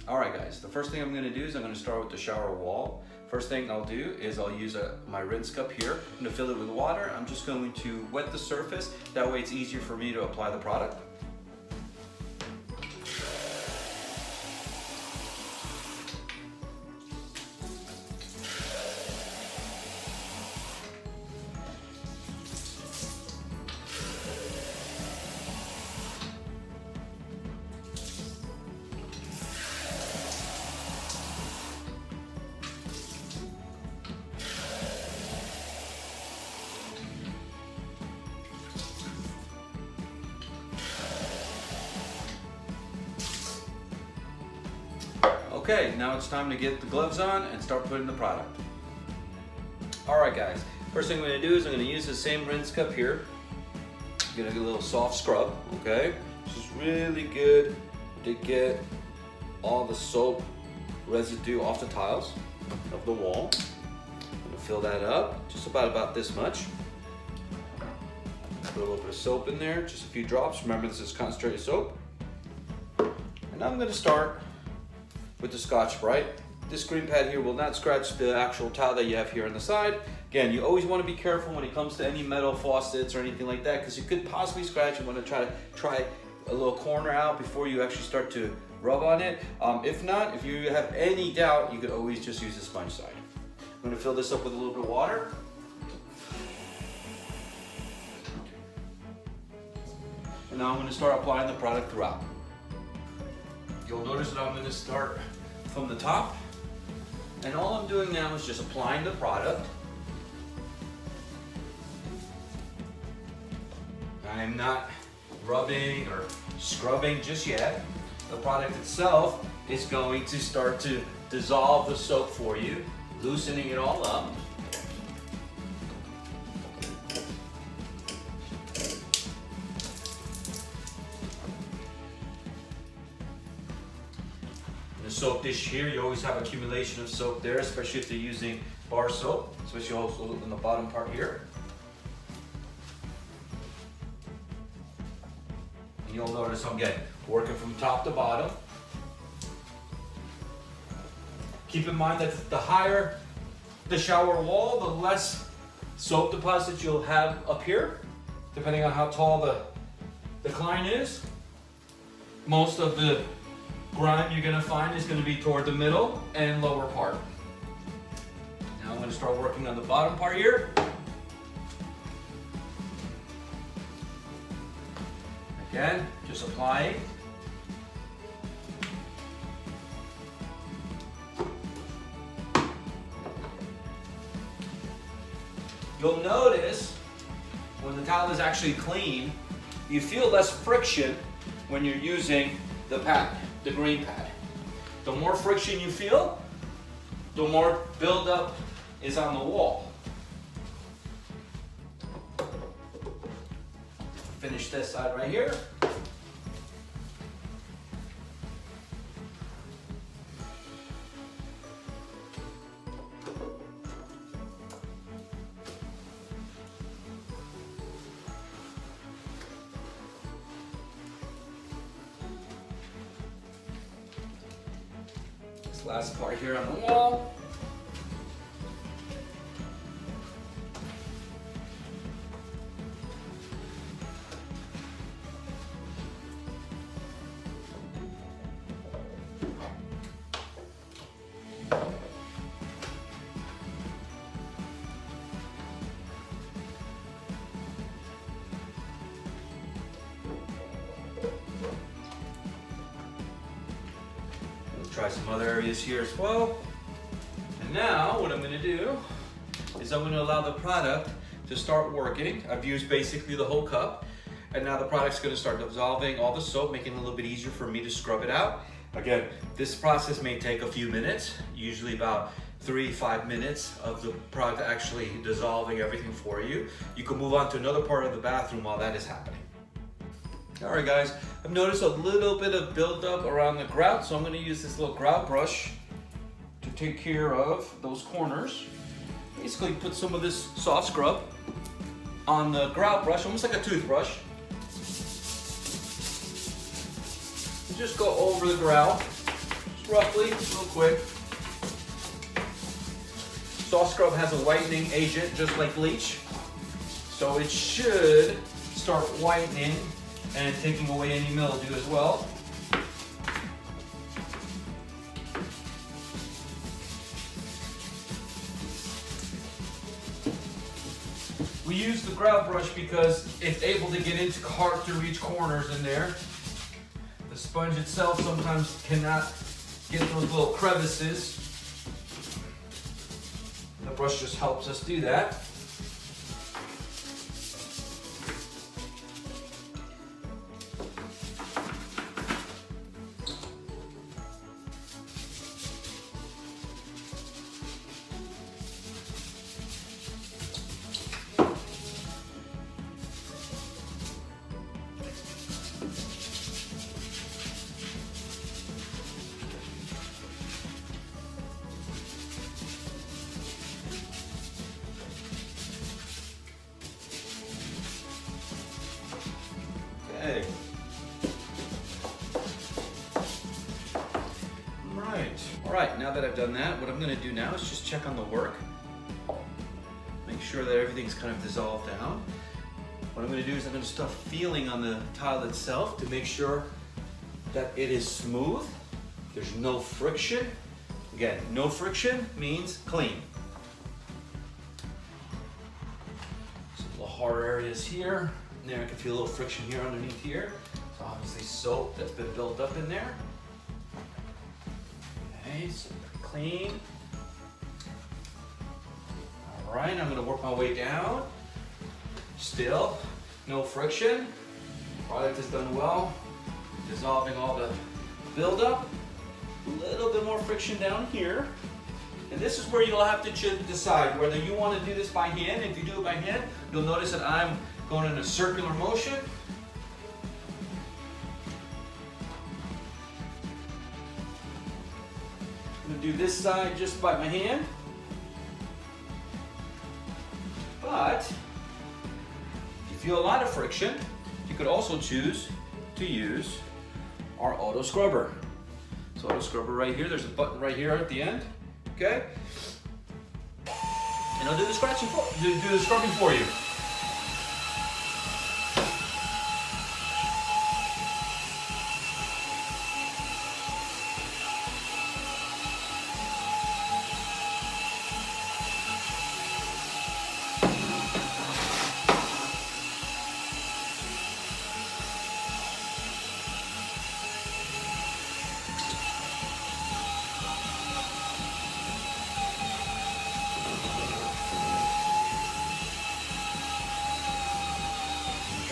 All right guys, the first thing I'm gonna do is I'm gonna start with the shower wall. First thing I'll do is I'll use my rinse cup here. I'm gonna fill it with water. I'm just going to wet the surface. That way it's easier for me to apply the product. Okay, now it's time to get the gloves on and start putting the product. All right guys, first thing I'm gonna do is I'm gonna use the same rinse cup here. I'm gonna get a little soft scrub, okay? This is really good to get all the soap residue off the tiles of the wall. I'm gonna fill that up, just about this much. Put a little bit of soap in there, just a few drops. Remember, this is concentrated soap. And I'm gonna start with the Scotch-Brite. This green pad here will not scratch the actual tile that you have here on the side. Again, you always want to be careful when it comes to any metal faucets or anything like that, because you could possibly scratch. You want to try a little corner out before you actually start to rub on it. If not, if you have any doubt, you could always just use the sponge side. I'm going to fill this up with a little bit of water. And now I'm going to start applying the product throughout. You'll notice that I'm going to start from the top, and all I'm doing now is just applying the product. I'm not rubbing or scrubbing just yet. The product itself is going to start to dissolve the soap for you, loosening it all up. Soap dish here, you always have accumulation of soap there, especially if you're using bar soap, especially also in the bottom part here. And you'll notice I'm working from top to bottom. Keep in mind that the higher the shower wall, the less soap deposit you'll have up here, depending on how tall the client is. Most of the grime you're going to find is going to be toward the middle and lower part. Now I'm going to start working on the bottom part here. Again, just applying. You'll notice when the towel is actually clean, you feel less friction when you're using the pad. The green pad. The more friction you feel, the more buildup is on the wall. Finish this side right here. Last part here on the wall. Try some other areas here as well. And now what I'm going to do is I'm going to allow the product to start working. I've used basically the whole cup, and now the product's going to start dissolving all the soap, making it a little bit easier for me to scrub it out. Again, this process may take a few minutes, usually about 3-5 minutes of the product actually dissolving everything for you. You can move on to another part of the bathroom while that is happening. All right guys, I've noticed a little bit of buildup around the grout, so I'm going to use this little grout brush to take care of those corners. Basically put some of this soft scrub on the grout brush, almost like a toothbrush. And just go over the grout, just roughly, real quick. SoftScrub has a whitening agent just like bleach, so it should start whitening and taking away any mildew as well. We use the grout brush because it's able to get into hard to reach corners in there. The sponge itself sometimes cannot get those little crevices. The brush just helps us do that. Okay. All right, now that I've done that, what I'm gonna do now is just check on the work. Make sure that everything's kind of dissolved down. What I'm gonna do is I'm gonna start feeling on the tile itself to make sure that it is smooth. There's no friction. Again, no friction means clean. Some little harder areas here. And there I can feel a little friction here underneath here. So obviously soap that's been built up in there. Okay, so clean. All right, I'm gonna work my way down. Still, no friction. Product is done well. Dissolving all the buildup. A little bit more friction down here. And this is where you'll have to decide whether you want to do this by hand. If you do it by hand, you'll notice that I'm going in a circular motion. I'm going to do this side just by my hand. But if you feel a lot of friction, you could also choose to use our auto scrubber. So auto scrubber right here, there's a button right here at the end, okay? And I'll do the scratching do the scrubbing for you.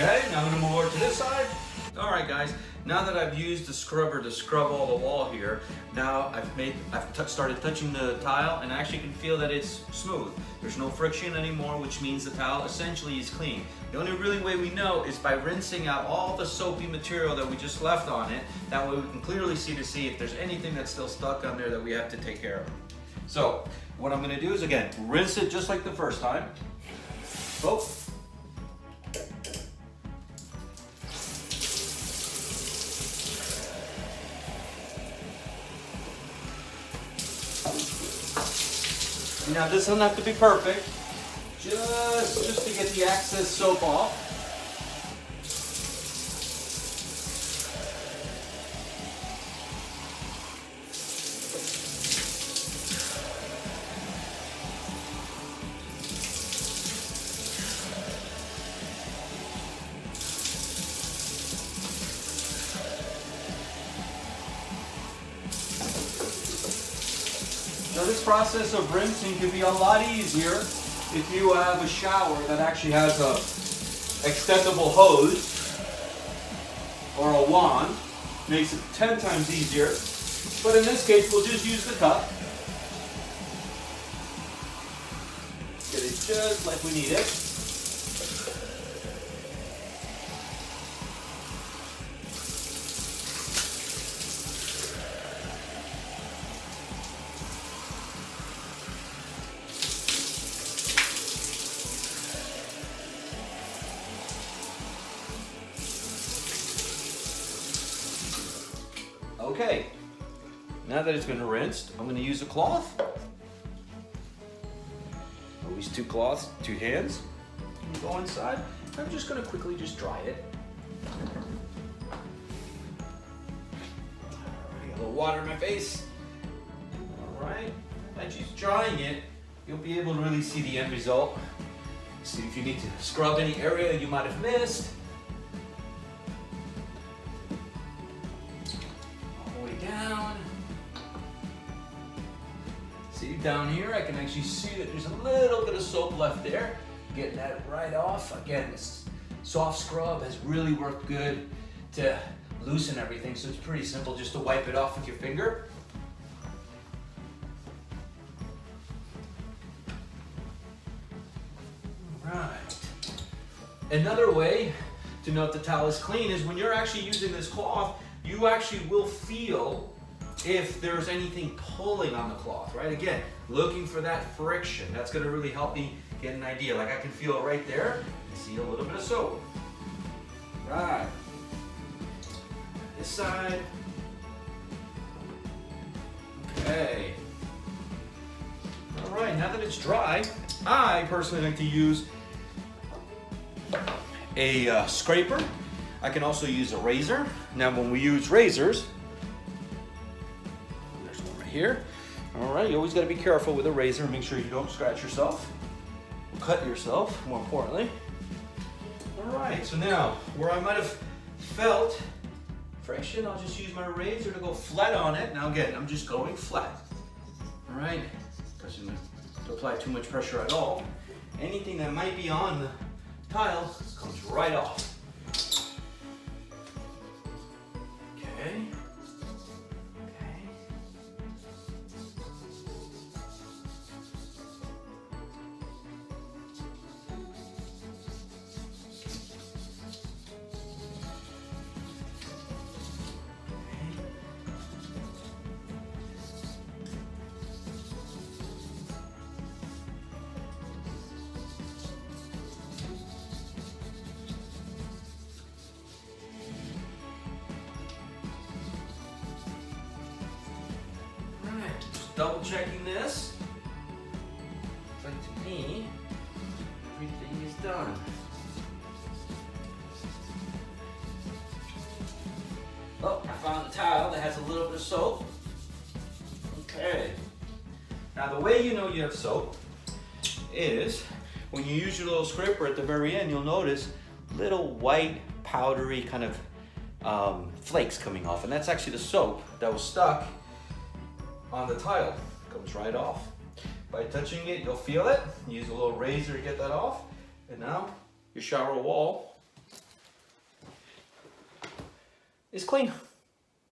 Okay, now I'm gonna move over to this side. All right, guys, now that I've used the scrubber to scrub all the wall here, now I've started touching the tile and I actually can feel that it's smooth. There's no friction anymore, which means the tile essentially is clean. The only really way we know is by rinsing out all the soapy material that we just left on it. That way we can clearly see if there's anything that's still stuck on there that we have to take care of. So, what I'm gonna do is, again, rinse it just like the first time. Oh. Now this doesn't have to be perfect, just to get the excess soap off. Now this process of rinsing can be a lot easier if you have a shower that actually has a extendable hose or a wand. Makes it 10 times easier. But in this case, we'll just use the cup. Get it just like we need it. Okay, Now that it's been rinsed, I'm gonna use a cloth. Always two cloths, two hands. Go inside. I'm just gonna quickly just dry it. Alright, a little water in my face. Alright, as she's drying it, you'll be able to really see the end result. See if you need to scrub any area you might have missed. All the way down. See down here, I can actually see that there's a little bit of soap left there. Getting that right off. Again, this SoftScrub has really worked good to loosen everything, so it's pretty simple just to wipe it off with your finger. Right. Another way to know if the towel is clean is when you're actually using this cloth, you actually will feel if there's anything pulling on the cloth, right? Again, looking for that friction. That's gonna really help me get an idea. Like I can feel it right there and see a little bit of soap. Right. This side. Okay. All right, now that it's dry, I personally like to use a scraper. I can also use a razor. Now when we use razors, there's one right here. All right, you always gotta be careful with a razor. Make sure you don't scratch yourself, cut yourself, more importantly. All right, so now where I might have felt friction, I'll just use my razor to go flat on it. Now again, I'm just going flat. All right, doesn't apply too much pressure at all. Anything that might be on the tile comes right off. Okay. Double checking this. But to me, everything is done. Oh, I found a tile that has a little bit of soap. Okay. Now the way you know you have soap is when you use your little scraper at the very end, you'll notice little white powdery kind of flakes coming off, and that's actually the soap that was stuck on the tile. Comes right off. By touching it, you'll feel it. Use a little razor to get that off. And now your shower wall is clean.